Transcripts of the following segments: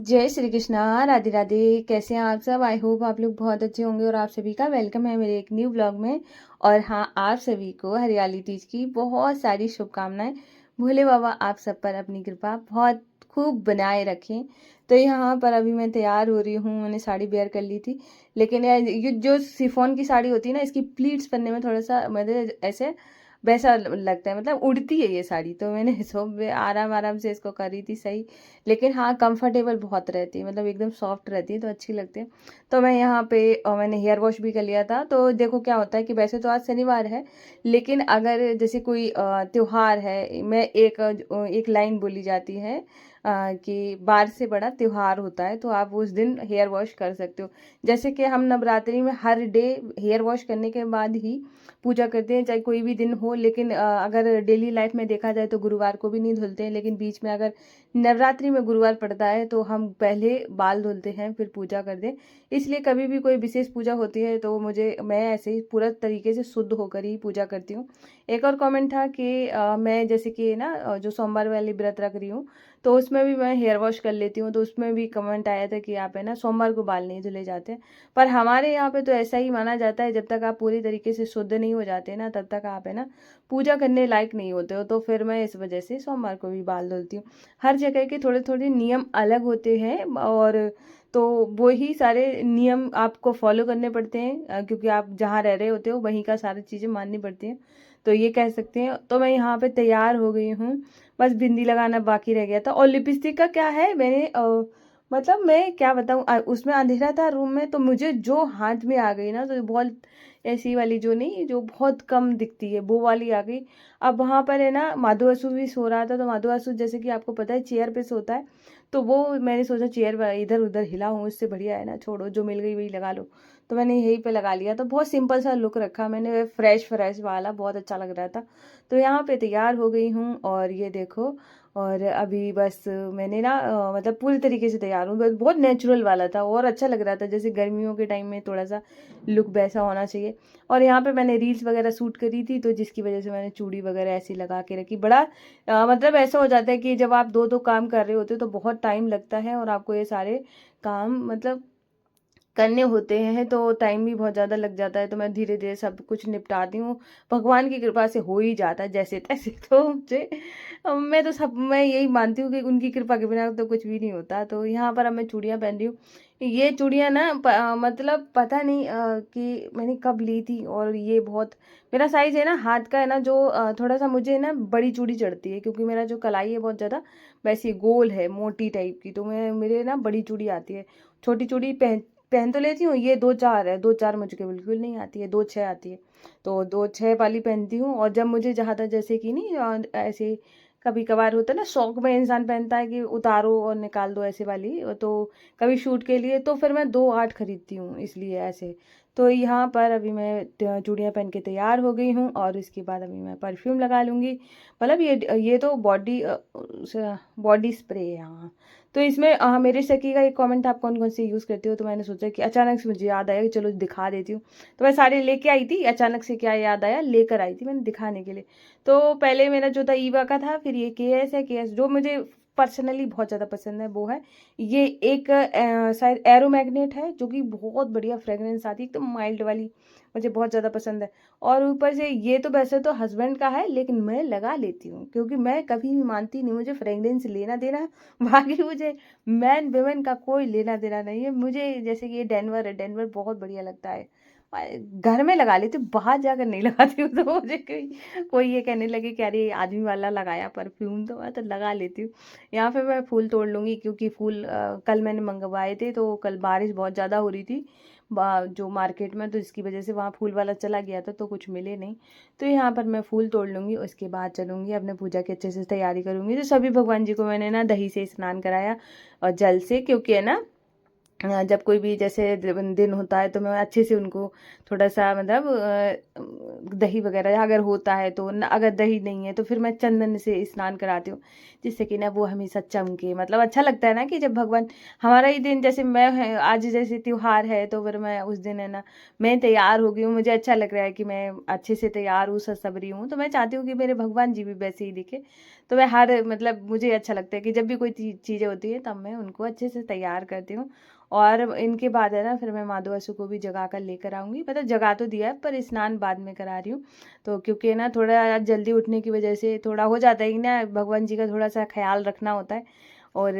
जय श्री कृष्णा, राधे राधे। कैसे हैं आप सब? आई होप आप लोग बहुत अच्छे होंगे और आप सभी का वेलकम है मेरे एक न्यू व्लॉग में। और हाँ, आप सभी को हरियाली तीज की बहुत सारी शुभकामनाएं। भोले बाबा आप सब पर अपनी कृपा बहुत खूब बनाए रखें। तो यहाँ पर अभी मैं तैयार हो रही हूँ, मैंने साड़ी वेयर कर ली थी। लेकिन ये जो शिफॉन की साड़ी होती है ना, इसकी प्लीट्स पहनने में थोड़ा सा मतलब ऐसे वैसा लगता है, मतलब उड़ती है ये साड़ी। तो मैंने सब आराम आराम से इसको करी थी सही। लेकिन हाँ, कंफर्टेबल बहुत रहती है, मतलब एकदम सॉफ्ट रहती है तो अच्छी लगती है। तो मैं यहाँ पे मैंने हेयर वॉश भी कर लिया था। तो देखो क्या होता है कि वैसे तो आज शनिवार है, लेकिन अगर जैसे कोई त्योहार है, मैं एक लाइन बोली जाती है कि बार से बड़ा त्योहार होता है, तो आप उस दिन हेयर वॉश कर सकते हो। जैसे कि हम नवरात्रि में हर डे हेयर वॉश करने के बाद ही पूजा करते हैं, चाहे कोई भी दिन हो। लेकिन अगर डेली लाइफ में देखा जाए तो गुरुवार को भी नहीं धुलते हैं, लेकिन बीच में अगर नवरात्रि में गुरुवार पड़ता है तो हम पहले बाल धुलते हैं फिर पूजा करते हैं। इसलिए कभी भी कोई विशेष पूजा होती है तो मैं ऐसे ही पूरा तरीके से शुद्ध होकर ही पूजा करती हूँ। एक और कमेंट था कि मैं जैसे कि ना जो सोमवार वाली व्रत रख रही हूँ, तो उसमें भी मैं हेयर वॉश कर लेती हूँ। तो उसमें भी कमेंट आया था कि आप है ना सोमवार को बाल नहीं धुले जाते। पर हमारे यहाँ पे तो ऐसा ही माना जाता है, जब तक आप पूरी तरीके से शुद्ध नहीं हो जाते ना, तब तक आप है ना पूजा करने लायक नहीं होते हो। तो फिर मैं इस वजह से सोमवार को भी बाल धुलती हूँ। हर जगह के थोड़े थोड़े नियम अलग होते हैं, और तो वही सारे नियम आपको फॉलो करने पड़ते हैं, क्योंकि आप जहाँ रह रहे होते हो वहीं का सारी चीज़ें माननी पड़ती हैं। तो ये कह सकते हैं। तो मैं यहाँ पे तैयार हो गई हूँ, बस बिंदी लगाना बाकी रह गया था। और लिपस्टिक का क्या है, मैंने मतलब मैं क्या बताऊँ, उसमें अंधेरा था रूम में, तो मुझे जो हाथ में आ गई ना, तो बहुत ऐसी वाली जो नहीं, जो बहुत कम दिखती है, वो वाली आ गई। अब वहाँ पर है ना माधो असू भी सो रहा था, तो माधो असू जैसे कि आपको पता है चेयर पे सोता है। तो वो मैंने सोचा चेयर इधर उधर हिला हूँ, उससे बढ़िया है ना, छोड़ो जो मिल गई वही लगा लो। तो मैंने यहीं पे लगा लिया। तो बहुत सिंपल सा लुक रखा मैंने, फ्रेश फ्रेश वाला, बहुत अच्छा लग रहा था। तो यहाँ पे तैयार हो गई हूँ और ये देखो। और अभी बस मैंने ना मतलब पूरी तरीके से तैयार हूँ, बस बहुत नेचुरल वाला था और अच्छा लग रहा था, जैसे गर्मियों के टाइम में थोड़ा सा लुक वैसा होना चाहिए। और यहाँ पे मैंने रील्स वगैरह शूट करी थी, तो जिसकी वजह से मैंने चूड़ी वगैरह ऐसी लगा के रखी। बड़ा मतलब ऐसा हो जाता है कि जब आप दो दो काम कर रहे होते हो तो बहुत टाइम लगता है, और आपको ये सारे काम मतलब करने होते हैं, तो टाइम भी बहुत ज़्यादा लग जाता है। तो मैं धीरे धीरे सब कुछ निपटाती हूँ, भगवान की कृपा से हो ही जाता है जैसे तैसे। तो मुझे मैं यही मानती हूँ कि उनकी कृपा के बिना तो कुछ भी नहीं होता। तो यहाँ पर अब मैं चूड़ियाँ पहन रही हूँ। ये चूड़ियाँ ना मतलब पता नहीं कि मैंने कब ली थी। और ये बहुत मेरा साइज है ना, हाथ का है ना, जो थोड़ा सा मुझे ना बड़ी चूड़ी चढ़ती है, क्योंकि मेरा जो कलाई है बहुत ज़्यादा वैसी गोल है, मोटी टाइप की। तो मैं मेरे ना बड़ी चूड़ी आती है। छोटी चूड़ी पहन पहन तो लेती हूँ, ये 2-4 है, 2-4 मुझे बिल्कुल नहीं आती है, 2-6 आती है। तो 2-6 वाली पहनती हूँ। और जब मुझे जहाँ तक जैसे कि नहीं ऐसे कभी कभार होता है ना, शौक में इंसान पहनता है कि उतारो और निकाल दो ऐसे वाली, तो कभी शूट के लिए तो फिर मैं 2-8 खरीदती हूँ, इसलिए ऐसे। तो यहाँ पर अभी मैं चूड़ियाँ पहन के तैयार हो गई हूँ, और इसके बाद अभी मैं परफ्यूम लगा लूँगी। मतलब ये तो बॉडी स्प्रे है, हाँ। तो इसमें मेरे सखी का एक कमेंट, आप कौन कौन से यूज़ करते हो? तो मैंने सोचा कि अचानक से मुझे याद आया कि चलो दिखा देती हूँ। तो मैं सारे लेके आई थी, अचानक से क्या याद आया, लेकर आई थी मैंने दिखाने के लिए। तो पहले मेरा जो था ईवा का था, फिर ये केएस है। केएस जो मुझे पर्सनली बहुत ज़्यादा पसंद है वो है ये एक शायद एरो मैग्नेट है, जो कि बहुत बढ़िया फ्रेगरेंस आती है, एकदम माइल्ड वाली, मुझे बहुत ज़्यादा पसंद है। और ऊपर से ये तो वैसे तो हस्बैंड का है, लेकिन मैं लगा लेती हूँ, क्योंकि मैं कभी भी मानती नहीं, मुझे फ्रेगरेंस लेना देना बाकी मुझे मैन वेमेन का कोई लेना देना नहीं है। मुझे जैसे कि ये डेनवर है, डेनवर बहुत बढ़िया लगता है, घर में लगा लेती हूँ, बाहर जाकर नहीं लगाती हूँ। तो मुझे कोई कोई ये कहने लगे कि अरे आदमी वाला लगाया परफ्यूम, तो मैं तो लगा लेती हूँ। यहाँ पे मैं फूल तोड़ लूँगी, क्योंकि फूल कल मैंने मंगवाए थे, तो कल बारिश बहुत ज़्यादा हो रही थी जो मार्केट में, तो इसकी वजह से वहाँ फूल वाला चला गया था, तो कुछ मिले नहीं। तो यहाँ पर मैं फूल तोड़ लूँगी, उसके बाद चलूँगी अपने पूजा की अच्छे से तैयारी करूँगी। तो सभी भगवान जी को मैंने ना दही से स्नान कराया और जल से, क्योंकि है ना जब कोई भी जैसे दिन होता है तो मैं अच्छे से उनको थोड़ा सा मतलब दही वगैरह अगर होता है तो अगर दही नहीं है तो फिर मैं चंदन से स्नान कराती हूँ, जिससे कि ना वो हमेशा चमके। मतलब अच्छा लगता है ना कि जब भगवान हमारा ही दिन, जैसे मैं आज जैसे त्योहार है तो फिर मैं उस दिन है ना मैं तैयार हो गई हूँ, मुझे अच्छा लग रहा है कि मैं अच्छे से तैयार हूँ, सज सबरी हूँ, तो मैं चाहती हूँ कि मेरे भगवान जी भी वैसे ही दिखे। तो मैं हर मतलब मुझे अच्छा लगता है कि जब भी कोई चीज़ें होती है तब मैं उनको अच्छे से तैयार करती हूँ। और इनके बाद है ना फिर मैं माधव असु को भी जगा कर लेकर आऊँगी, मतलब जगा तो दिया है पर स्नान बाद में करा रही हूँ। तो क्योंकि ना थोड़ा जल्दी उठने की वजह से थोड़ा हो जाता है कि ना भगवान जी का थोड़ा सा ख्याल रखना होता है। और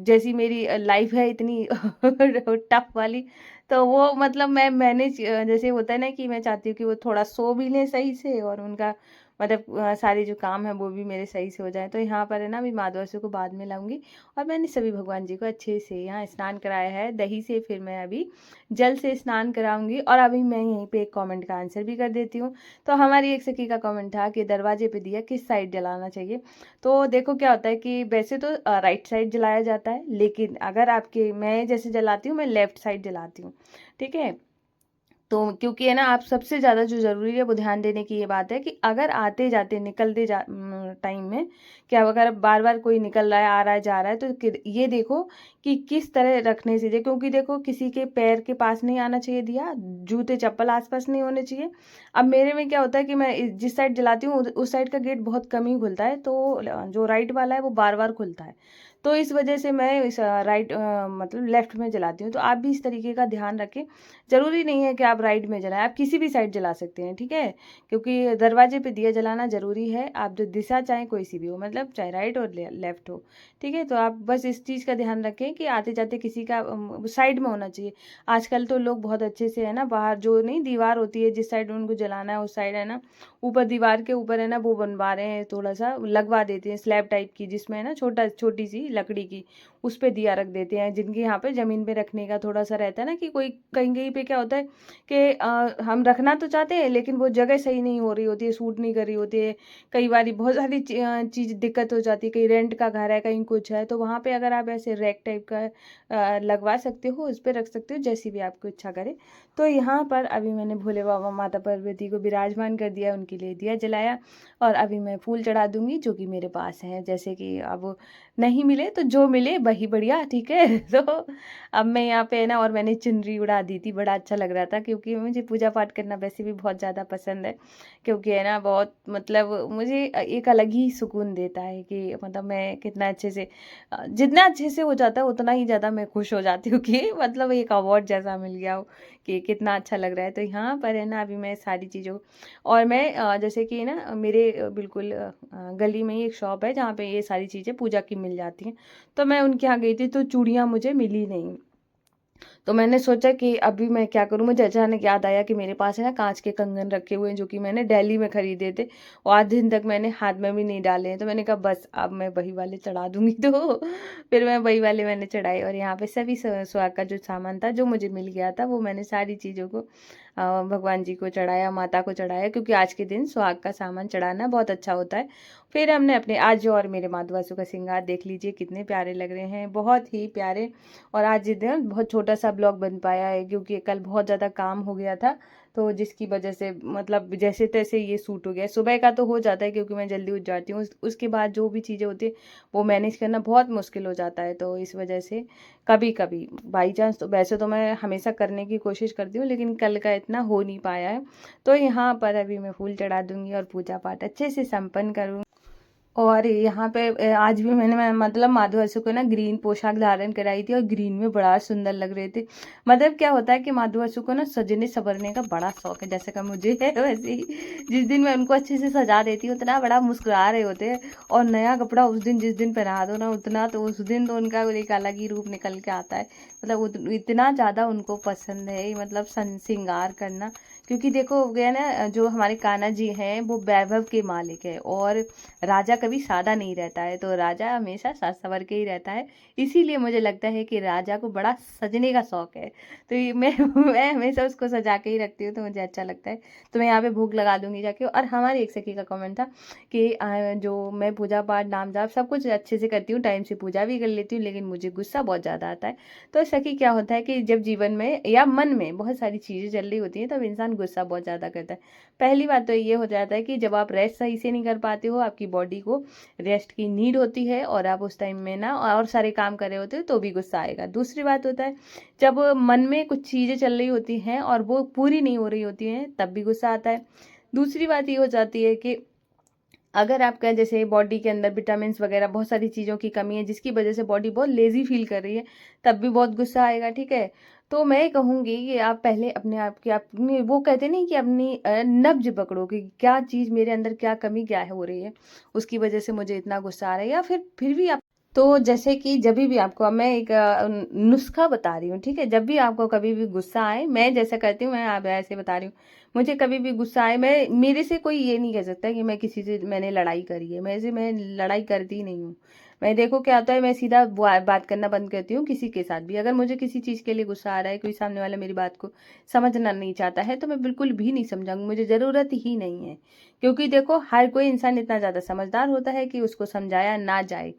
जैसी मेरी लाइफ है इतनी टफ वाली, तो वो मतलब मैं मैनेज जैसे होता है ना कि मैं चाहती हूँ कि वो थोड़ा सो भी लें सही से और उनका मतलब सारे जो काम है वो भी मेरे सही से हो जाए। तो यहाँ पर है ना अभी माधवासु को बाद में लाऊंगी। और मैंने सभी भगवान जी को अच्छे से यहाँ स्नान कराया है दही से, फिर मैं अभी जल से स्नान कराऊंगी। और अभी मैं यहीं पे एक कमेंट का आंसर भी कर देती हूँ। तो हमारी एक सखी का कमेंट था कि दरवाजे पे दिया किस साइड जलाना चाहिए। तो देखो क्या होता है कि वैसे तो राइट साइड जलाया जाता है, लेकिन अगर आपके मैं जैसे जलाती हूँ मैं लेफ्ट साइड जलाती हूँ, ठीक है। तो क्योंकि है ना आप सबसे ज़्यादा जो ज़रूरी है वो ध्यान देने की ये बात है कि अगर आते जाते निकलते टाइम में क्या अगर बार बार कोई निकल रहा है आ रहा है जा रहा है तो ये देखो कि किस तरह रखने से, क्योंकि देखो किसी के पैर के पास नहीं आना चाहिए दिया, जूते चप्पल आसपास नहीं होने चाहिए। अब मेरे में क्या होता है कि मैं जिस साइड जलाती हूँ उस साइड का गेट बहुत कम ही खुलता है, तो जो राइट वाला है वो बार बार खुलता है। तो इस वजह से मैं इस राइट मतलब लेफ्ट में जलाती हूँ। तो आप भी इस तरीके का ध्यान रखें। ज़रूरी नहीं है कि आप राइट में जलाएं, आप किसी भी साइड जला सकते हैं, ठीक है। क्योंकि दरवाजे पे दिया जलाना ज़रूरी है। आप जो दिशा चाहें कोई सी भी हो, मतलब चाहे राइट और लेफ्ट हो, ठीक है। तो आप बस इस चीज़ का ध्यान रखें कि आते जाते किसी का साइड में होना चाहिए। आजकल तो लोग बहुत अच्छे से है ना बाहर जो नहीं दीवार होती है जिस साइड उनको जलाना है उस साइड है ना ऊपर दीवार के ऊपर है ना वो बनवा रहे हैं, थोड़ा सा लगवा देते हैं स्लैब टाइप की, जिसमें है ना छोटी सी लकड़ी की उस पे दिया रख देते हैं। जिनके यहाँ पे ज़मीन पे रखने का थोड़ा सा रहता है ना कि कोई कहीं कहीं पे क्या होता है कि हम रखना तो चाहते हैं लेकिन वो जगह सही नहीं हो रही होती है, सूट नहीं कर रही होती है। कई बार बहुत सारी चीज़ दिक्कत हो जाती है, कहीं रेंट का घर है कहीं कुछ है, तो वहाँ पे अगर आप ऐसे रैक टाइप का लगवा सकते हो, उस पर रख सकते हो जैसी भी आपको इच्छा करे। तो यहाँ पर अभी मैंने भोले बाबा माता पार्वती को विराजमान कर दिया, उनके लिए दिया जलाया। और अभी मैं फूल चढ़ा दूंगी जो कि मेरे पास है, जैसे कि अब नहीं मिले तो जो मिले वही बढ़िया, ठीक है। तो अब मैं यहाँ पे है ना और मैंने चुनरी उड़ा दी थी, बड़ा अच्छा लग रहा था क्योंकि मुझे पूजा पाठ करना वैसे भी बहुत ज़्यादा पसंद है। क्योंकि है ना बहुत मतलब मुझे एक अलग ही सुकून देता है कि मतलब मैं कितना अच्छे से जितना अच्छे से हो जाता है उतना ही ज़्यादा मैं खुश हो जाती हूँ कि मतलब एक अवार्ड जैसा मिल गया हो कि कितना अच्छा लग रहा है। तो यहाँ पर है ना अभी मैं सारी चीज़ों और मैं जैसे कि ना मेरे बिल्कुल गली में ही एक शॉप है जहाँ पे ये सारी चीज़ें पूजा की मिल जाती हैं। तो मैं उनके यहाँ गई थी तो चूड़ियाँ मुझे मिली नहीं। तो मैंने सोचा कि अभी मैं क्या करूँ, मुझे अचानक याद आया कि मेरे पास है ना कांच के कंगन रखे हुए हैं जो कि मैंने दिल्ली में खरीदे थे और आज दिन तक मैंने हाथ में भी नहीं डाले हैं। तो मैंने कहा बस अब मैं वही वाले चढ़ा दूंगी। तो फिर मैं वही वाले मैंने चढ़ाए और यहाँ पे सभी सुहाग का जो सामान था जो मुझे मिल गया था वो मैंने सारी चीज़ों को भगवान जी को चढ़ाया, माता को चढ़ाया, क्योंकि आज के दिन सुहाग का सामान चढ़ाना बहुत अच्छा होता है। फिर हमने अपने आज और मेरे माधवासु का श्रृंगार देख लीजिए कितने प्यारे लग रहे हैं, बहुत ही प्यारे। और आज जिस दिन बहुत छोटा सा ब्लॉग बन पाया है क्योंकि कल बहुत ज़्यादा काम हो गया था, तो जिसकी वजह से मतलब जैसे तैसे ये सूट हो गया। सुबह का तो हो जाता है क्योंकि मैं जल्दी उठ जाती हूँ, उसके बाद जो भी चीज़ें होती है वो मैनेज करना बहुत मुश्किल हो जाता है। तो इस वजह से कभी कभी बाई चांस, तो वैसे तो मैं हमेशा करने की कोशिश करती हूँ लेकिन कल का इतना हो नहीं पाया है। तो यहाँ पर अभी मैं फूल चढ़ा दूंगी और पूजा पाठ अच्छे से संपन्न करूँगी। और यहाँ पे आज भी मैं मतलब माधव असु को ना ग्रीन पोशाक धारण कराई थी और ग्रीन में बड़ा सुंदर लग रहे थे। मतलब क्या होता है कि माधव असु को ना सजने संवरने का बड़ा शौक है, जैसे कि मुझे है वैसे ही जिस दिन मैं उनको अच्छे से सजा देती हूँ उतना बड़ा मुस्कुरा रहे होते हैं। और नया कपड़ा उस दिन जिस दिन पहना दो ना उतना तो उस दिन तो उनका एक अलग ही रूप निकल के आता है। मतलब इतना ज़्यादा उनको पसंद है मतलब श्रृंगार करना। क्योंकि देखो गया ना जो हमारे कान्हा जी हैं वो वैभव के मालिक है और राजा कभी सादा नहीं रहता है, तो राजा हमेशा साज संवर के ही रहता है। इसीलिए मुझे लगता है कि राजा को बड़ा सजने का शौक है। तो मैं हमेशा उसको सजा के ही रखती हूँ, तो मुझे अच्छा लगता है। तो मैं यहाँ पे भोग लगा दूंगी जाके। और हमारी एक सखी का कमेंट था कि जो मैं पूजा पाठ नाम जाप सब कुछ अच्छे से करती हूँ, टाइम से पूजा भी कर लेती हूँ, लेकिन मुझे गुस्सा बहुत ज़्यादा आता है। तो सखी क्या होता है कि जब जीवन में या मन में बहुत सारी चीज़ें चल रही होती हैं तब इंसान गुस्सा बहुत ज़्यादा करता है। पहली बात तो ये हो जाता है कि जब आप रेस्ट सही से नहीं कर पाते हो, आपकी बॉडी को रेस्ट की नीड होती है और आप उस टाइम में ना और सारे काम कर रहे होते हो तो भी गुस्सा आएगा। दूसरी बात होता है जब मन में कुछ चीज़ें चल रही होती हैं और वो पूरी नहीं हो रही होती हैं तब भी गुस्सा आता है। दूसरी बात ये हो जाती है कि अगर आपका जैसे बॉडी के अंदर विटामिन्स वगैरह बहुत सारी चीज़ों की कमी है जिसकी वजह से बॉडी बहुत लेज़ी फील कर रही है, तब भी बहुत गुस्सा आएगा, ठीक है? तो मैं कहूँगी कि आप पहले अपने आप की अपनी वो कहते नहीं कि अपनी नब्ज़ पकड़ो कि क्या चीज़ मेरे अंदर क्या कमी क्या है हो रही है, उसकी वजह से मुझे इतना गुस्सा आ रहा है, या फिर भी आप तो जैसे कि जभी भी आपको अब मैं एक नुस्खा बता रही हूँ, ठीक है? जब भी आपको कभी भी गुस्सा आए, मैं जैसा करती हूँ मैं आप ऐसे बता रही हूँ। मुझे कभी भी गुस्सा आए, मैं मेरे से कोई ये नहीं कह सकता कि मैं किसी से मैंने लड़ाई करी है, मैं लड़ाई करती ही नहीं हूँ। मैं देखो क्या होता है, मैं सीधा बात करना बंद करती हूँ किसी के साथ भी। अगर मुझे किसी चीज़ के लिए गुस्सा आ रहा है, कोई सामने वाला मेरी बात को समझना नहीं चाहता है, तो मैं बिल्कुल भी नहीं समझाऊँगी, मुझे ज़रूरत ही नहीं है। क्योंकि देखो हर कोई इंसान इतना ज़्यादा समझदार होता है कि उसको समझाया ना जाए।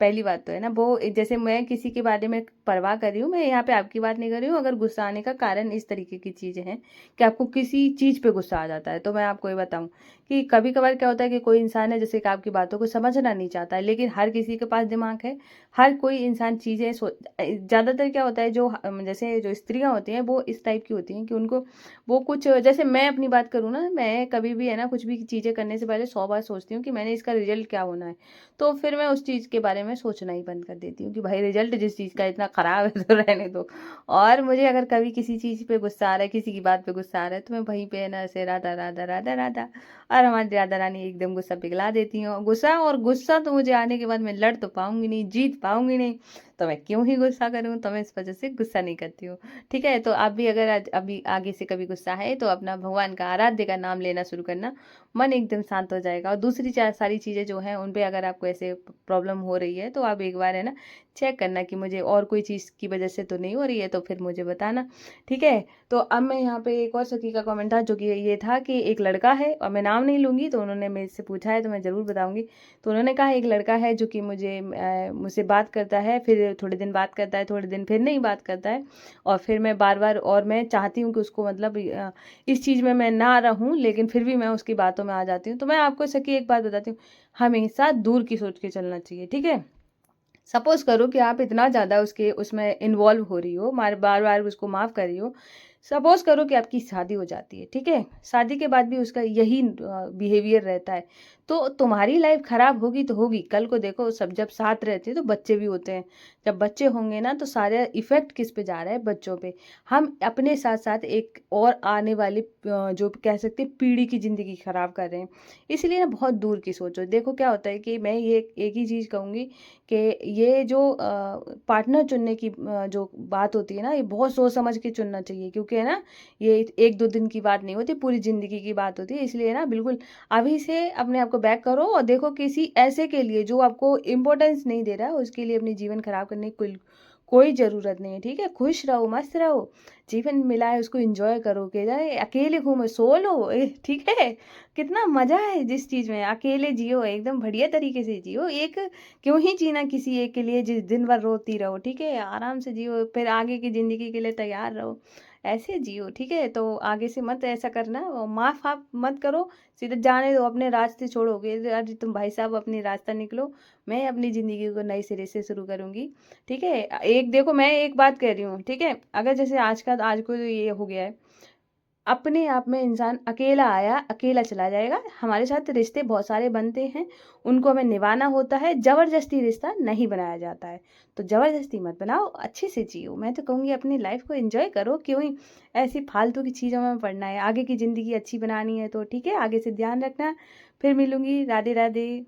पहली बात तो है ना, वो जैसे मैं किसी के बारे में परवाह कर रही हूँ, मैं यहाँ पे आपकी बात नहीं कर रही हूँ। अगर गुस्सा आने का कारण इस तरीके की चीज़ें हैं कि आपको किसी चीज़ पे गुस्सा आ जाता है, तो मैं आपको ये बताऊँ कि कभी-कभार क्या होता है कि कोई इंसान है जैसे कि आपकी बातों को समझना नहीं चाहता है, लेकिन हर किसी के पास दिमाग है। हर कोई इंसान चीज़ें ज़्यादातर क्या होता है जो जैसे जो स्त्रियाँ होती हैं वो इस टाइप की होती हैं कि उनको वो कुछ जैसे मैं अपनी बात करूँ ना, मैं कभी भी है ना कुछ भी चीज़ें करने से पहले 100 बार सोचती हूँ कि मैंने इसका रिज़ल्ट क्या होना है। तो फिर मैं उस चीज़ के बारे में सोचना ही बंद कर देती हूँ कि भाई रिज़ल्ट जिस चीज़ का इतना ख़राब है तो रहने दो। और मुझे अगर कभी किसी चीज़ पे गुस्सा आ रहा है, किसी की बात पे गुस्सा आ रहा है, तो मैं वहीं पे है ना ऐसे राधा, राधा, राधा, राधा और हमारी राधा रानी एकदम गुस्सा पिघला देती हैं। गुस्सा तो मुझे आने के बाद मैं लड़ तो पाऊँगी नहीं, जीत पाऊँगी नहीं, तो मैं क्यों ही गुस्सा करूँ? तो मैं इस वज़ह से गुस्सा नहीं करती हूँ। ठीक है? तो आप भी अगर आज अभी आगे से कभी गुस्सा है तो अपना भगवान का आराध्य का नाम लेना शुरू करना, मन एकदम शांत हो जाएगा। और दूसरी सारी चीज़ें जो हैं उन पे अगर आपको ऐसे प्रॉब्लम हो रही है, तो आप एक बार है ना चेक करना कि मुझे और कोई चीज़ की वजह से तो नहीं हो रही है, तो फिर मुझे बताना, ठीक है? तो अब मैं यहाँ पे एक और सखी का कमेंट था जो कि ये था कि एक लड़का है, और मैं नाम नहीं लूँगी, तो उन्होंने मेरे से पूछा है तो मैं ज़रूर बताऊँगी। तो उन्होंने कहा एक लड़का है जो कि मुझसे बात करता है, फिर थोड़े दिन बात करता है, थोड़े दिन फिर नहीं बात करता है, और फिर मैं बार-बार, और मैं चाहती हूँ कि उसको मतलब इस चीज़ में मैं ना रहूँ, लेकिन फिर भी मैं उसकी बातों में आ जाती हूँ। तो मैं आपको सखी एक बात बताती हूँ, हमेशा दूर की सोच के चलना चाहिए, ठीक है? सपोज़ करो कि आप इतना ज़्यादा उसके उसमें इन्वॉल्व हो रही हो, बार-बार उसको माफ़ कर रही हो। सपोज़ करो कि आपकी शादी हो जाती है, ठीक है? शादी के बाद भी उसका यही बिहेवियर रहता है, तो तुम्हारी लाइफ़ ख़राब होगी तो होगी। कल को देखो सब जब साथ रहते हैं तो बच्चे भी होते हैं। जब बच्चे होंगे ना तो सारा इफ़ेक्ट किस पे जा रहा है? बच्चों पे। हम अपने साथ-साथ एक और आने वाली जो कह सकते हैं पीढ़ी की ज़िंदगी ख़राब कर रहे हैं। इसलिए ना बहुत दूर की सोचो। देखो क्या होता है कि मैं ये एक ही चीज़ कहूँगी कि ये जो पार्टनर चुनने की जो बात होती है ना, ये बहुत सोच समझ के चुनना चाहिए, क्योंकि है ना ये 1-2 दिन की बात नहीं होती, पूरी ज़िंदगी की बात होती है। इसलिए ना बिल्कुल अभी से अपने आप को बैक करो और देखो किसी ऐसे के लिए जो आपको इम्पोर्टेंस नहीं दे रहा है, उसके लिए अपनी जीवन खराब करने की कोई ज़रूरत नहीं है, ठीक है? खुश रहो, मस्त रहो, जीवन मिला है उसको एन्जॉय करो, के जाए अकेले घूमो, सोलो ठीक है? कितना मज़ा है जिस चीज़ में, अकेले जियो, एकदम बढ़िया तरीके से जियो। एक क्यों ही जीना किसी एक के लिए जिस दिन भर रोती रहो, ठीक है? आराम से जियो, फिर आगे की ज़िंदगी के लिए तैयार रहो, ऐसे जियो, ठीक है? तो आगे से मत ऐसा करना और माफ़-वाफ़ मत करो, सीधे जाने दो, अपने रास्ते छोड़ोगे, अरे तुम भाई साहब अपनी रास्ता निकलो, मैं अपनी ज़िंदगी को नए सिरे से शुरू करूँगी, ठीक है? एक देखो मैं एक बात कह रही हूँ, ठीक है? अगर जैसे आज को ये हो गया है, अपने आप में इंसान अकेला आया, अकेला चला जाएगा। हमारे साथ रिश्ते बहुत सारे बनते हैं, उनको हमें निभाना होता है, ज़बरदस्ती रिश्ता नहीं बनाया जाता है। तो ज़बरदस्ती मत बनाओ, अच्छे से जियो। मैं तो कहूँगी अपनी लाइफ़ को एन्जॉय करो, क्यों ही ऐसी फालतू की चीज़ों में पड़ना है। आगे की ज़िंदगी अच्छी बनानी है तो ठीक है, आगे से ध्यान रखना। फिर मिलूँगी, राधे-राधे।